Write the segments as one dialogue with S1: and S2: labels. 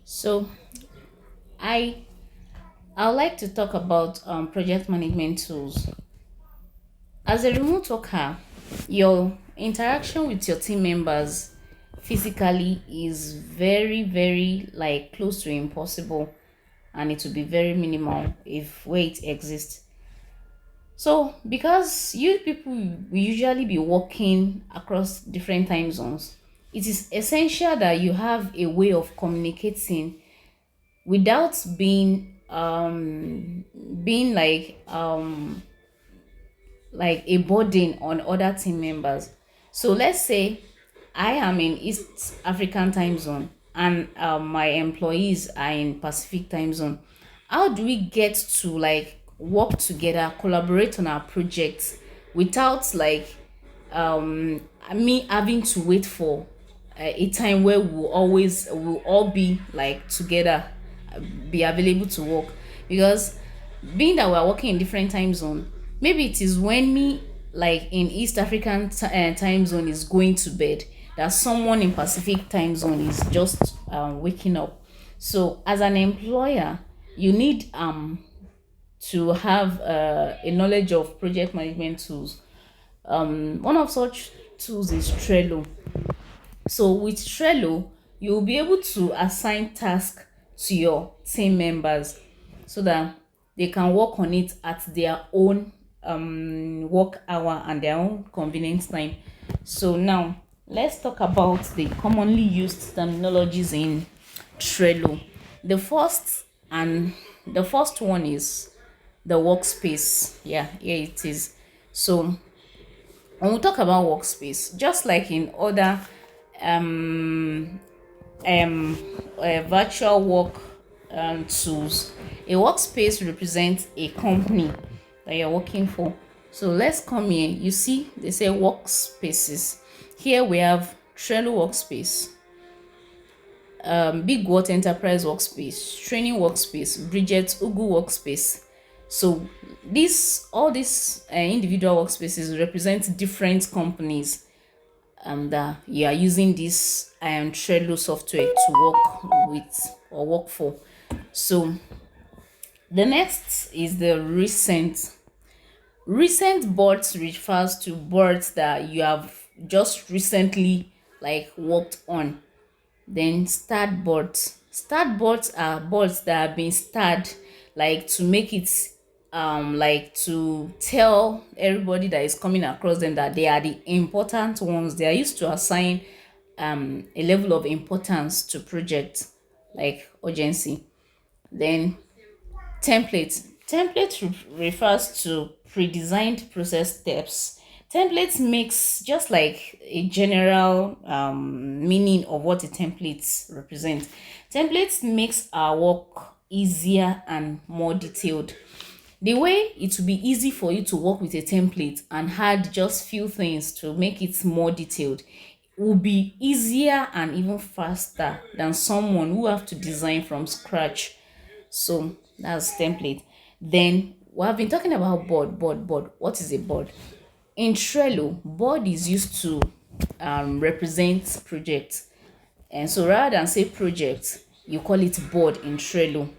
S1: So I I would like to talk about project management tools. As a remote worker, your interaction with your team members physically is very like close to impossible, and it will be very minimal if where it exists. So because you people will usually be working across different time zones, it is essential that you have a way of communicating without being like a burden on other team members. So let's say I am in East African time zone and my employees are in Pacific time zone. How do we get to like work together, collaborate on our projects without like me having to wait for a time where we'll all be like together, be available to work? Because being that we're working in different time zone, maybe it is when me like in East African time zone is going to bed, that someone in Pacific time zone is just waking up. So as an employer, you need to have a knowledge of project management tools. One of such tools is Trello. So with Trello, you'll be able to assign tasks to your team members so that they can work on it at their own work hour and their own convenient time. So now let's talk about the commonly used terminologies in Trello. The first and the first one is the workspace. Yeah, here it is. So when we talk about workspace, just like in other um, virtual work tools, a workspace represents a company that you're working for. So let's come here. You see, they say workspaces. Here we have Trello workspace, Big What Enterprise workspace, Training workspace, Bridget Ugu workspace. So this all these individual workspaces represent different companies that you are using this Trello software to work with or work for. So the next is the recent. Recent boards refers to boards that you have just recently like worked on. Then start boards. Start boards are boards that have been started like to make it like to tell everybody that is coming across them that they are the important ones. They are used to assign a level of importance to projects like urgency. Then template refers to pre-designed process steps. Templates makes just like a general meaning of what a template represents. Templates makes our work easier and more detailed. The way it will be easy for you to work with a template and add just few things to make it more detailed will be easier and even faster than someone who have to design from scratch. So that's template. Then we have been talking about board. What is a board? In Trello, board is used to represent projects. And so rather than say project, you call it board in Trello.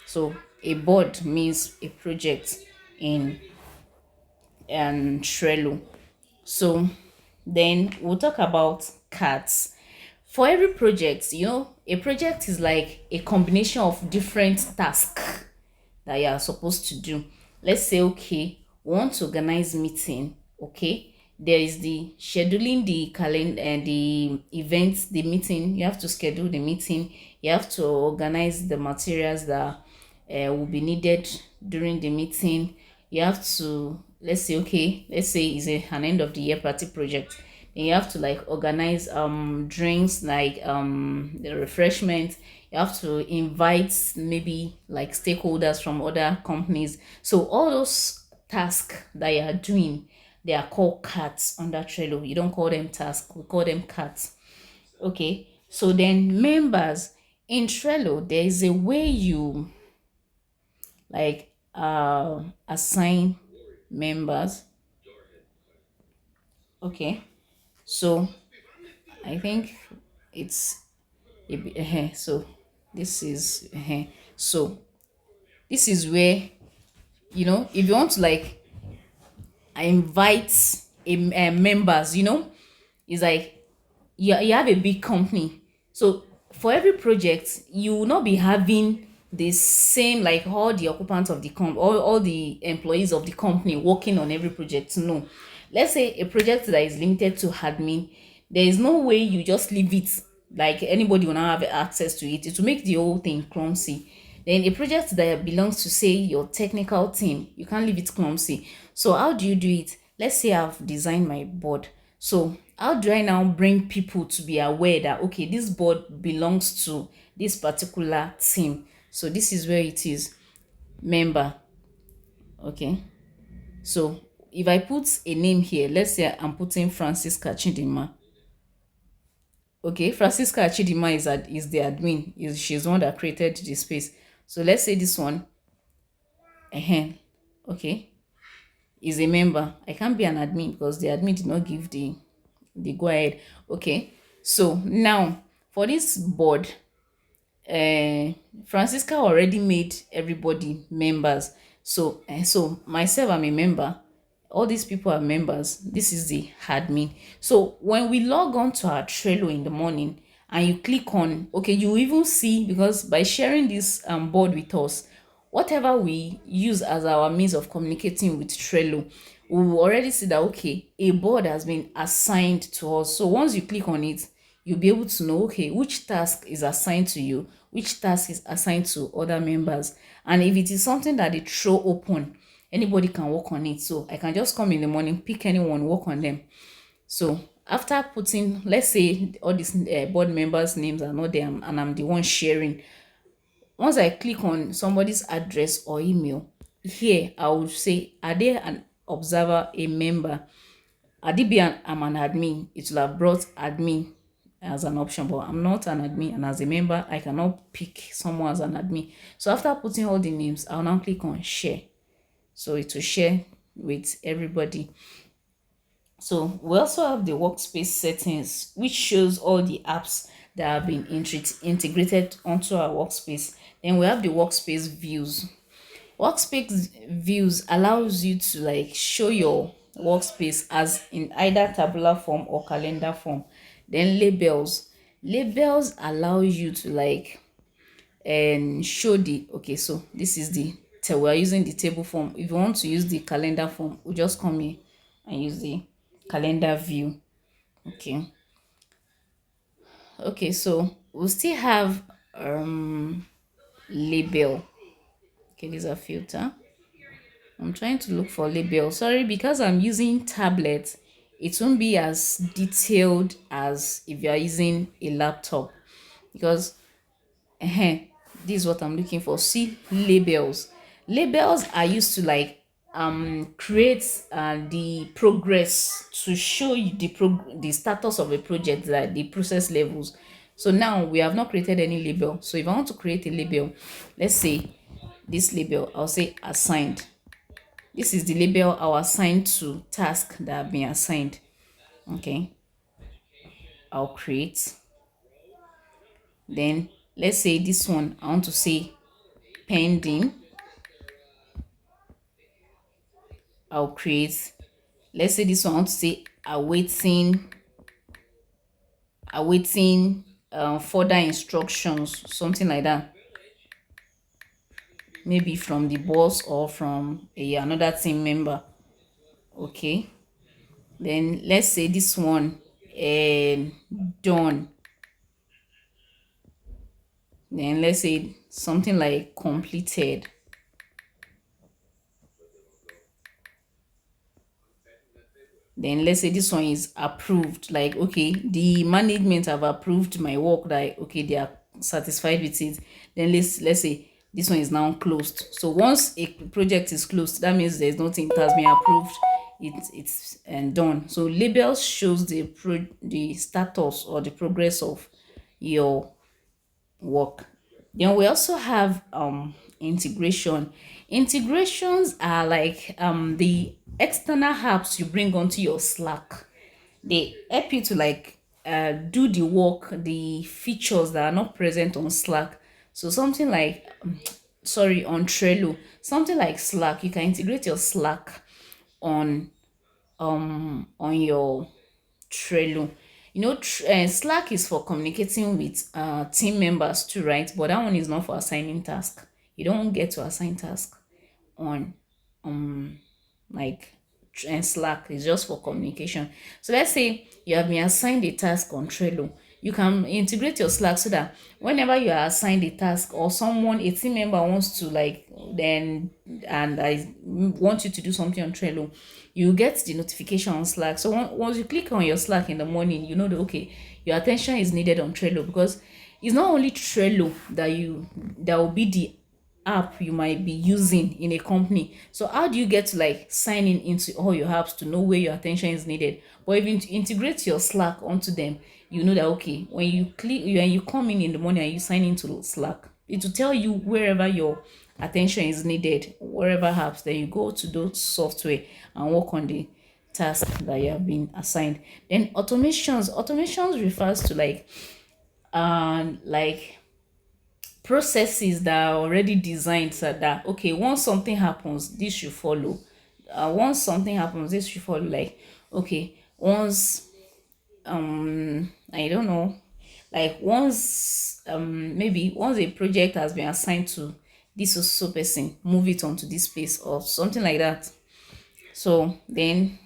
S1: So a board means a project in Trello. So then we'll talk about cards. For every project, a project is like a combination of different tasks that you are supposed to do. Let's say, okay, we want to organize meeting. Okay, there is the scheduling the calendar and the events, the meeting. You have to schedule the meeting. You have to organize the materials that will be needed during the meeting. You have to, let's say, okay, let's say it's an end of the year party project. Then you have to like organize drinks, like the refreshment. You have to invite maybe like stakeholders from other companies. So all those tasks that you are doing, they are called cards under Trello. You don't call them tasks, we call them cards. Okay, so then members in Trello, there is a way you like assign members. Okay, so I think it's so This is so this is where, if you want to like invite members, it's like you have a big company. So for every project, you will not be having the same, like all the occupants of the all the employees of the company working on every project. No. Let's say a project that is limited to admin, there is no way you just leave it like anybody will now have access to it. It will make the whole thing clumsy. Then a project that belongs to, say, your technical team, you can't leave it clumsy. So how do you do it? Let's say I've designed my board. So how do I now bring people to be aware that, okay, this board belongs to this particular team? So this is where it is. Member. Okay. So if I put a name here, let's say I'm putting Francisca Chidima. Okay, Francisca Chidima is the admin. She's the one that created the space. So let's say this one, okay, is a member. I can't be an admin because the admin did not give the go ahead. Okay, so now for this board, Francisca already made everybody members. So myself, I'm a member. All these people are members. This is the admin. So when we log on to our Trello in the morning and you click on, okay, you even see, because by sharing this board with us, whatever we use as our means of communicating with Trello, we will already see that, okay, a board has been assigned to us. So once you click on it, you'll be able to know, okay, which task is assigned to you, which task is assigned to other members. And if it is something that they throw open, anybody can work on it. So I can just come in the morning, pick anyone, work on them. So after putting, let's say all these board members' names are not there, and I'm the one sharing. Once I click on somebody's address or email, here I will say, are they an observer, a member? I'm an admin. It will have brought admin as an option, but I'm not an admin, and as a member, I cannot pick someone as an admin. So after putting all the names, I'll now click on share. So it will share with everybody. So we also have the workspace settings, which shows all the apps that have been integrated onto our workspace. Then we have the workspace views. Workspace views allows you to like show your workspace as in either tabular form or calendar form. Then labels allow you to like and show the, okay, so this is the we're using the table form. If you want to use the calendar form, we just come here and use the calendar view. Okay, so we'll still have label. Okay, these are filter. I'm trying to look for label. Sorry, because I'm using tablet, it won't be as detailed as if you are using a laptop, because this is what I'm looking for. See, labels. Labels are used to like create the progress, to show you the status of a project, like the process levels. So now we have not created any label. So if I want to create a label, let's say this label, I'll say assigned. This is the label I'll assign to tasks that have been assigned. Okay, I'll create. Then let's say this one, I want to say pending. I'll create. Let's say this one, I want to say awaiting further instructions, something like that, maybe from the boss or from another team member. Okay, then let's say this one done. Then let's say something like completed. Then let's say this one is approved, like, okay, the management have approved my work, that okay, they are satisfied with it. Then let's say this one is now closed. So once a project is closed, that means there's nothing, it has been approved, it's and done. So labels shows the status or the progress of your work. Then we also have integration. Integrations are like the external apps you bring onto your Slack. They help you to like do the work, the features that are not present on Slack. So something like sorry, on Trello, something like Slack, you can integrate your Slack on on your Trello. You know, Slack is for communicating with team members too, right? But that one is not for assigning task. You don't get to assign task on um like Slack. Is just for communication. So let's say you have been assigned a task on Trello. You can integrate your Slack so that whenever you are assigned a task, or someone, a team member wants to like then and I want you to do something on Trello, you get the notification on Slack. So once you click on your Slack in the morning, you know that okay, your attention is needed on Trello, because it's not only Trello that will be the app you might be using in a company. So how do you get to like sign in into all your apps to know where your attention is needed? But if you integrate your Slack onto them, you know that okay, when you when you come in the morning and you sign into Slack, it will tell you wherever your attention is needed, wherever apps. Then you go to those software and work on the task that you have been assigned. Then automations refers to like processes that are already designed so that okay, once something happens, this should follow. Once something happens, this should follow. Like okay, once I don't know, like once maybe once a project has been assigned to this so person, move it onto this place or something like that. So then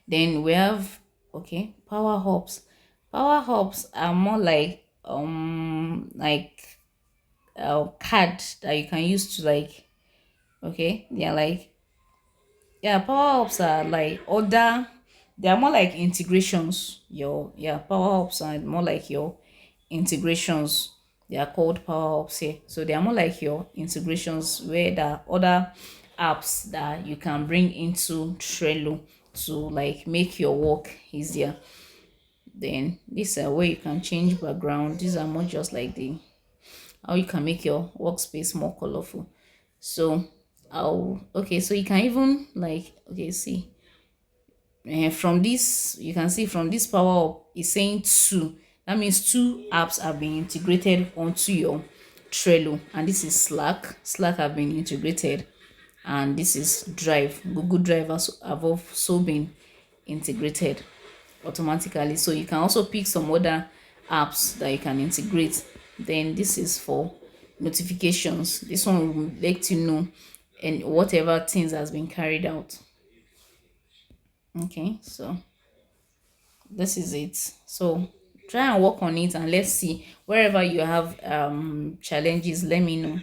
S1: we have okay, power hubs. Power hubs are more like card that you can use to like okay, they are like yeah, power ups are like other, they are more like integrations. Your yeah, power ups are more like your integrations. They are called power ups here. So they are more like your integrations where there are other apps that you can bring into Trello to like make your work easier. Then these are where you can change background. These are more just like the how you can make your workspace more colorful. So I'll okay, so you can even like okay, see from this you can see from this power up is saying two. That means two apps are being integrated onto your Trello, and this is Slack have been integrated, and this is Drive. Google Drive have also been integrated automatically. So you can also pick some other apps that you can integrate. Then this is for notifications. This one will let you know and whatever things has been carried out. Okay, so this is it. So try and work on it, and let's see wherever you have challenges, let me know.